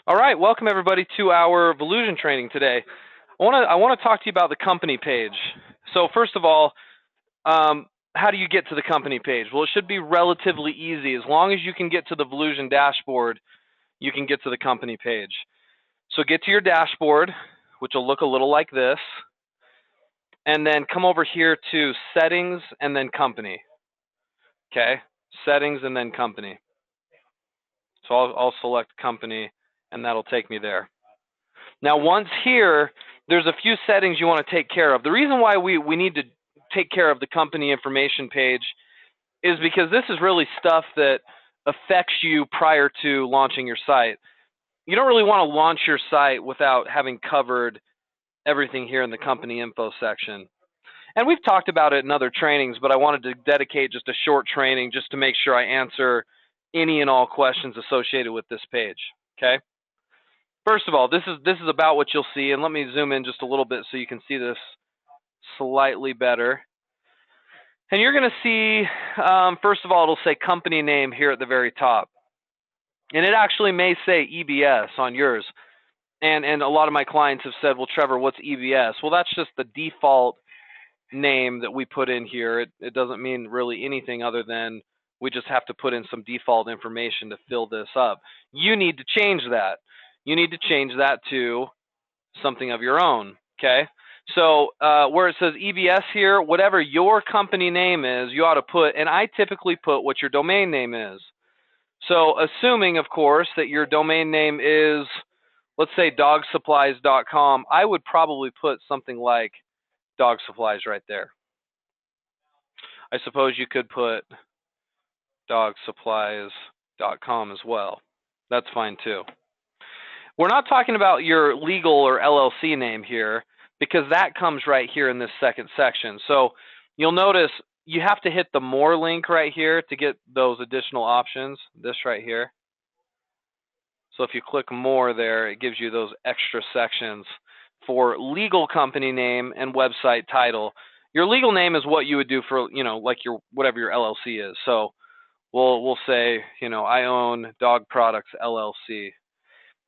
All right, welcome everybody to our Volusion training today. I want to talk to you about the company page. So first of all, how do you get to the company page? Well, it should be relatively easy. As long as you can get to the Volusion dashboard, you can get to the company page. So get to your dashboard, which will look a little like this, and then come over here to Settings and then Company. Okay, Settings and then Company. So I'll select Company, and that'll take me there. Now, once here, there's a few settings you want to take care of. The reason why we need to take care of the company information page is because this is really stuff that affects you prior to launching your site. You don't really want to launch your site without having covered everything here in the company info section. And we've talked about it in other trainings, but I wanted to dedicate just a short training just to make sure I answer any and all questions associated with this page, okay? First of all, this is about what you'll see, and let me zoom in just a little bit so you can see this slightly better. And you're going to see, first of all, it'll say company name here at the very top. And it actually may say EBS on yours. And a lot of my clients have said, well, Trevor, what's EBS? Well, that's just the default name that we put in here. It doesn't mean really anything other than we just have to put in some default information to fill this up. You need to change that. You need to change that to something of your own, okay? So where it says EBS here, whatever your company name is, you ought to put, and I typically put what your domain name is. So assuming, of course, that your domain name is, let's say, dogsupplies.com, I would probably put something like dog supplies right there. I suppose you could put dogsupplies.com as well. That's fine too. We're not talking about your legal or LLC name here because that comes right here in this second section. So you'll notice you have to hit the More link right here to get those additional options, this right here. So if you click More there, it gives you those extra sections for legal company name and website title. Your legal name is what you would do for, like your whatever your LLC is. So we'll say, I own Dog Products LLC.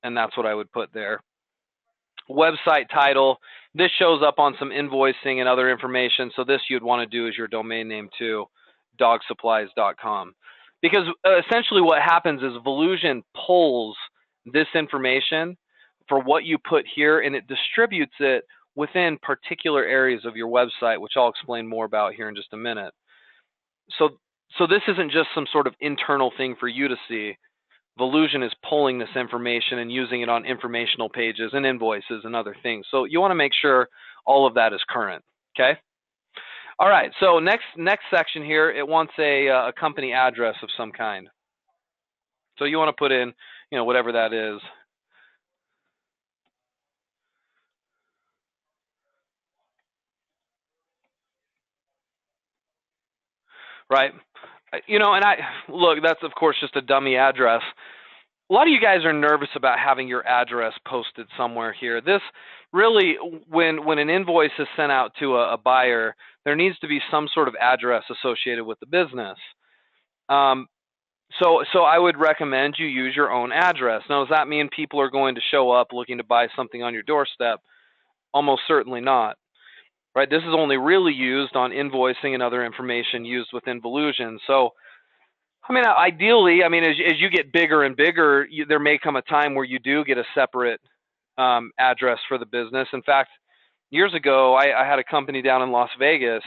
And that's what I would put there. Website title, this shows up on some invoicing and other information, so this you'd want to do as your domain name too, dogsupplies.com. Because essentially what happens is Volusion pulls this information for what you put here, and it distributes it within particular areas of your website, which I'll explain more about here in just a minute. So this isn't just some sort of internal thing for you to see. Volusion is pulling this information and using it on informational pages and invoices and other things. So you want to make sure all of that is current, okay? All right, so next section here, it wants a company address of some kind. So you want to put in, whatever that is. Right? And look, that's of course just a dummy address. A lot of you guys are nervous about having your address posted somewhere here. This really, when an invoice is sent out to a buyer, there needs to be some sort of address associated with the business. So I would recommend you use your own address. Now, does that mean people are going to show up looking to buy something on your doorstep? Almost certainly not. Right? This is only really used on invoicing and other information used within Volusion. So, ideally, as you get bigger and bigger, there may come a time where you do get a separate address for the business. In fact, years ago, I had a company down in Las Vegas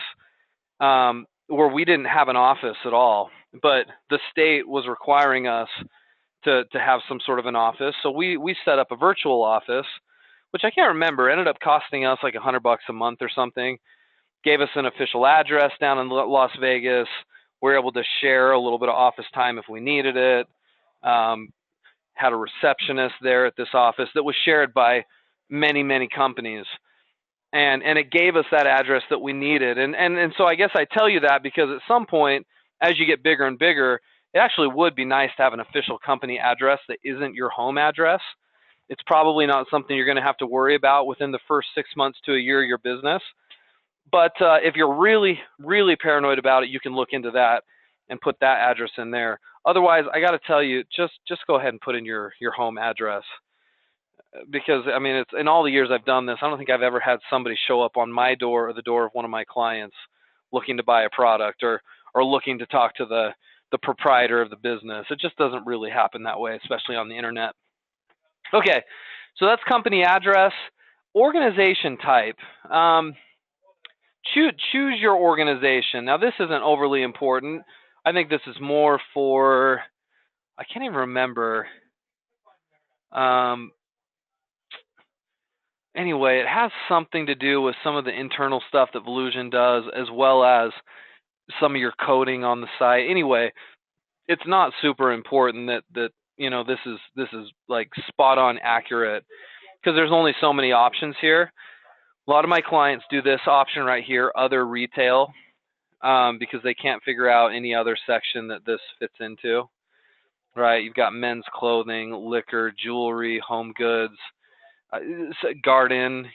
where we didn't have an office at all, but the state was requiring us to have some sort of an office. So we set up a virtual office, which I can't remember, ended up costing us like $100 a month or something. Gave us an official address down in Las Vegas. We're able to share a little bit of office time if we needed it. Had a receptionist there at this office that was shared by many, many companies. And it gave us that address that we needed. And so I guess I tell you that because at some point, as you get bigger and bigger, it actually would be nice to have an official company address that isn't your home address. It's probably not something you're going to have to worry about within the first 6 months to a year of your business. But if you're really, really paranoid about it, you can look into that and put that address in there. Otherwise, I got to tell you, just go ahead and put in your home address. because I mean, it's in all the years I've done this, I don't think I've ever had somebody show up on my door or the door of one of my clients looking to buy a product or looking to talk to the proprietor of the business. It just doesn't really happen that way, especially on the internet. Okay, so that's company address. Organization type. Choose your organization. Now, this isn't overly important. I think this is more for, I can't even remember. Anyway, it has something to do with some of the internal stuff that Volusion does, as well as some of your coding on the site. Anyway, it's not super important that this is like spot on accurate, because there's only so many options here. A lot of my clients do this option right here, other retail, because they can't figure out any other section that this fits into. Right? You've got men's clothing, liquor, jewelry, home goods, garden,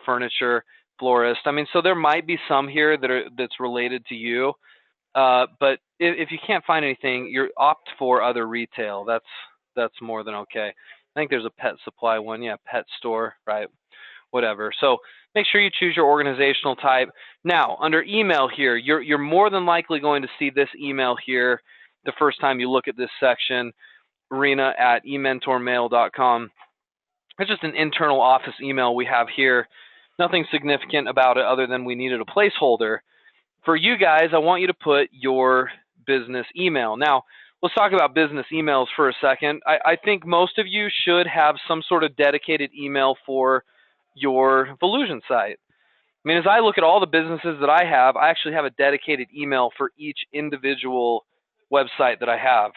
furniture, florist. I mean, so there might be some here that's related to you, but if you can't find anything, you opt for other retail. That's more than okay. I think there's a pet supply one, yeah, pet store, right? Whatever. So make sure you choose your organizational type. Now, under email here, you're more than likely going to see this email here the first time you look at this section, rena@ementormail.com. It's just an internal office email we have here. Nothing significant about it other than we needed a placeholder. For you guys, I want you to put your business email. Now, let's talk about business emails for a second. I think most of you should have some sort of dedicated email for your Volusion site. I mean, as I look at all the businesses that I have, I actually have a dedicated email for each individual website that I have.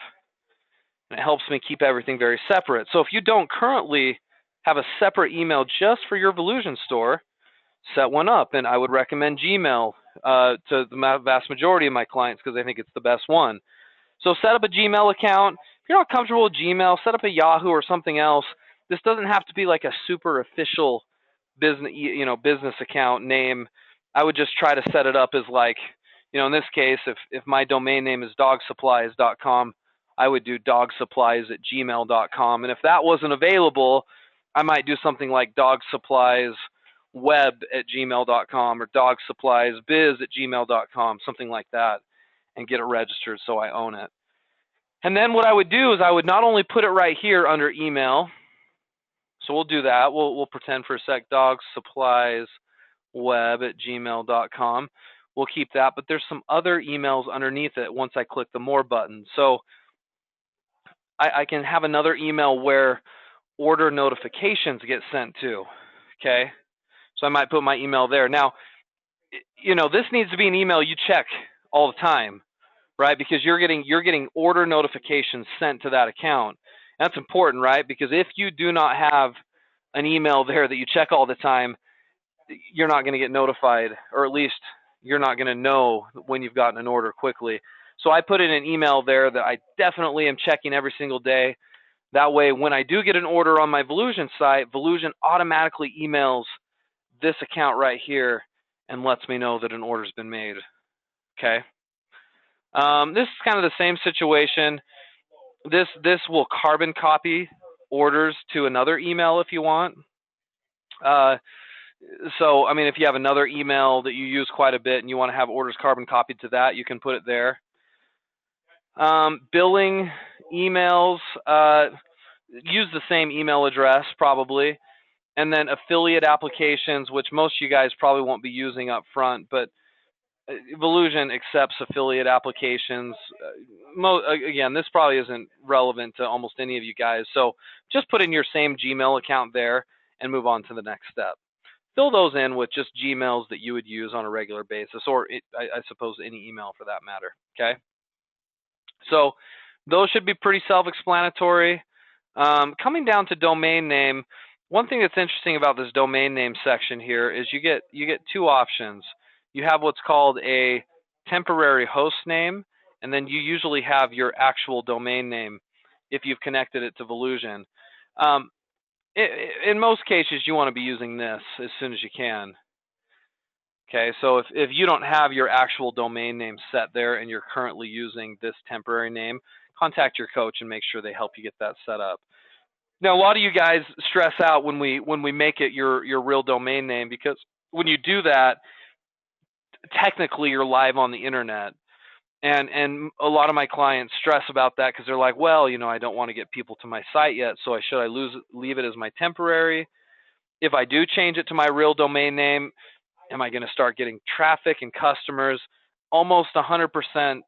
And it helps me keep everything very separate. So if you don't currently have a separate email just for your Volusion store, set one up. And I would recommend Gmail to the vast majority of my clients because I think it's the best one. So set up a Gmail account. If you're not comfortable with Gmail, set up a Yahoo or something else. This doesn't have to be like a super official business account name. I would just try to set it up as like, in this case, if my domain name is dogsupplies.com, I would do dogsupplies@gmail.com. And if that wasn't available, I might do something like dogsuppliesweb@gmail.com or dogsuppliesbiz@gmail.com, something like that, and get it registered so I own it. And then what I would do is I would not only put it right here under email, so we'll do that. We'll pretend for a sec, dogsuppliesweb@gmail.com. We'll keep that, but there's some other emails underneath it once I click the more button. So I can have another email where order notifications get sent to, okay? So I might put my email there. Now, this needs to be an email you check all the time, right? Because you're getting order notifications sent to that account. That's important, right? Because if you do not have an email there that you check all the time, you're not going to get notified, or at least you're not going to know when you've gotten an order quickly. So I put in an email there that I definitely am checking every single day. That way, when I do get an order on my Volusion site, Volusion automatically emails this account right here and lets me know that an order's been made, okay? This is kind of the same situation. This will carbon copy orders to another email if you want. So, I mean, if you have another email that you use quite a bit and you want to have orders carbon copied to that, you can put it there. Billing emails, use the same email address probably. And then affiliate applications, which most of you guys probably won't be using up front, but Volusion accepts affiliate applications. Again, this probably isn't relevant to almost any of you guys. So just put in your same Gmail account there and move on to the next step. Fill those in with just Gmails that you would use on a regular basis, or I suppose any email for that matter, okay? So those should be pretty self-explanatory. Coming down to domain name, one thing that's interesting about this domain name section here is you get two options. You have what's called a temporary host name, and then you usually have your actual domain name if you've connected it to Volusion. In most cases, you want to be using this as soon as you can. Okay, so if you don't have your actual domain name set there and you're currently using this temporary name, contact your coach and make sure they help you get that set up. Now, a lot of you guys stress out when we make it your real domain name, because when you do that, technically you're live on the internet. And a lot of my clients stress about that because they're like, well, I don't want to get people to my site yet, so leave it as my temporary? If I do change it to my real domain name, am I going to start getting traffic and customers? Almost 100%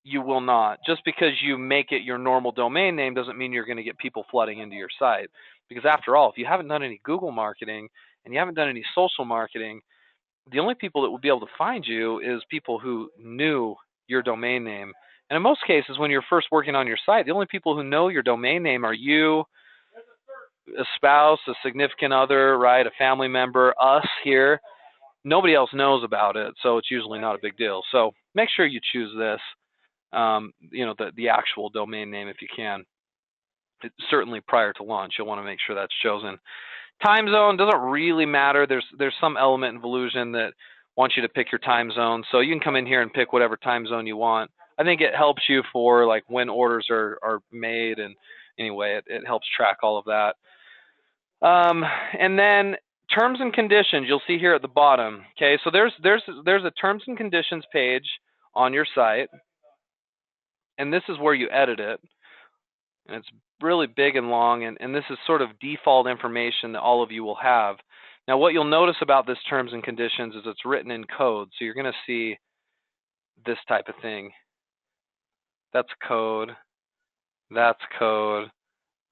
you will not. Just because you make it your normal domain name doesn't mean you're going to get people flooding into your site. Because after all, if you haven't done any Google marketing and you haven't done any social marketing, the only people that will be able to find you is people who knew your domain name. And in most cases, when you're first working on your site, the only people who know your domain name are you, a spouse, a significant other, right, a family member, us here. Nobody else knows about it, so it's usually not a big deal. So make sure you choose this, the actual domain name if you can. Certainly prior to launch, you'll want to make sure that's chosen. Time zone doesn't really matter. There's some element in Volusion that wants you to pick your time zone, so you can come in here and pick whatever time zone you want. I think it helps you for like when orders are made, and anyway, it helps track all of that. And then terms and conditions, you'll see here at the bottom. Okay, so there's a terms and conditions page on your site, and this is where you edit it. And it's really big and long, and this is sort of default information that all of you will have. Now, what you'll notice about this terms and conditions is it's written in code, so you're going to see this type of thing. That's code, that's code,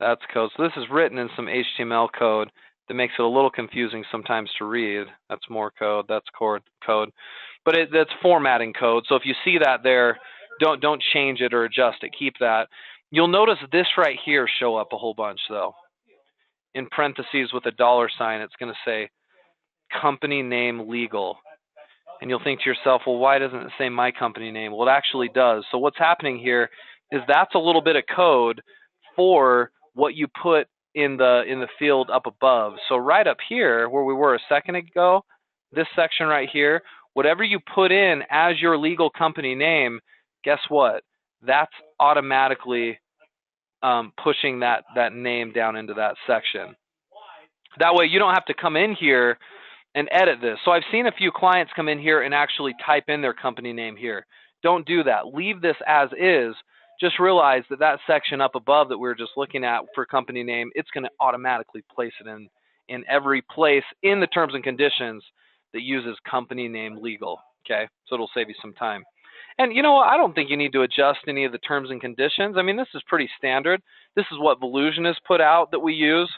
that's code. So this is written in some HTML code that makes it a little confusing sometimes to read. That's more code, that's code. But that's formatting code, so if you see that there, don't change it or adjust it, keep that. You'll notice this right here show up a whole bunch, though. In parentheses with a $sign, it's going to say company name legal. And you'll think to yourself, well, why doesn't it say my company name? Well, it actually does. So what's happening here is that's a little bit of code for what you put in the field up above. So right up here, where we were a second ago, this section right here, whatever you put in as your legal company name, guess what? That's automatically pushing that name down into that section. That way you don't have to come in here and edit this. So I've seen a few clients come in here and actually type in their company name here. Don't do that. Leave this as is. Just realize that section up above that we were just looking at for company name, it's going to automatically place it in every place in the terms and conditions that uses company name legal. Okay, so it'll save you some time. And you know what? I don't think you need to adjust any of the terms and conditions. I mean, this is pretty standard. This is what Volusion has put out that we use.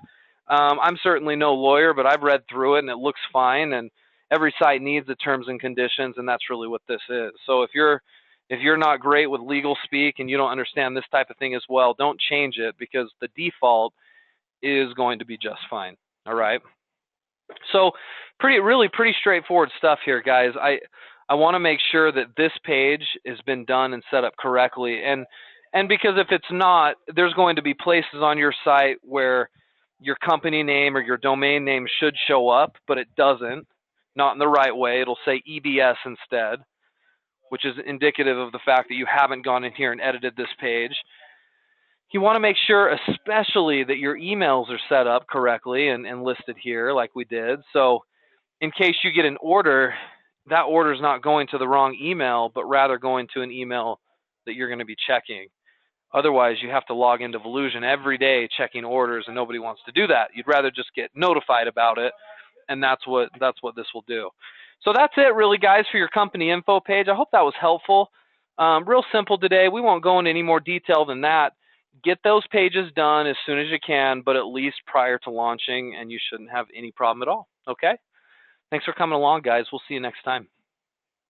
I'm certainly no lawyer, but I've read through it and it looks fine. And every site needs the terms and conditions, and that's really what this is. So if you're not great with legal speak and you don't understand this type of thing as well, don't change it, because the default is going to be just fine. All right. So really pretty straightforward stuff here, guys. I want to make sure that this page has been done and set up correctly. And because if it's not, there's going to be places on your site where your company name or your domain name should show up, but it doesn't, not in the right way. It'll say EBS instead, which is indicative of the fact that you haven't gone in here and edited this page. You want to make sure especially that your emails are set up correctly and listed here like we did. So in case you get an order, that order is not going to the wrong email, but rather going to an email that you're going to be checking. Otherwise, you have to log into Volusion every day checking orders, and nobody wants to do that. You'd rather just get notified about it, and that's what this will do. So that's it, really, guys, for your company info page. I hope that was helpful. Real simple today. We won't go into any more detail than that. Get those pages done as soon as you can, but at least prior to launching, and you shouldn't have any problem at all. Okay? Thanks for coming along, guys. We'll see you next time.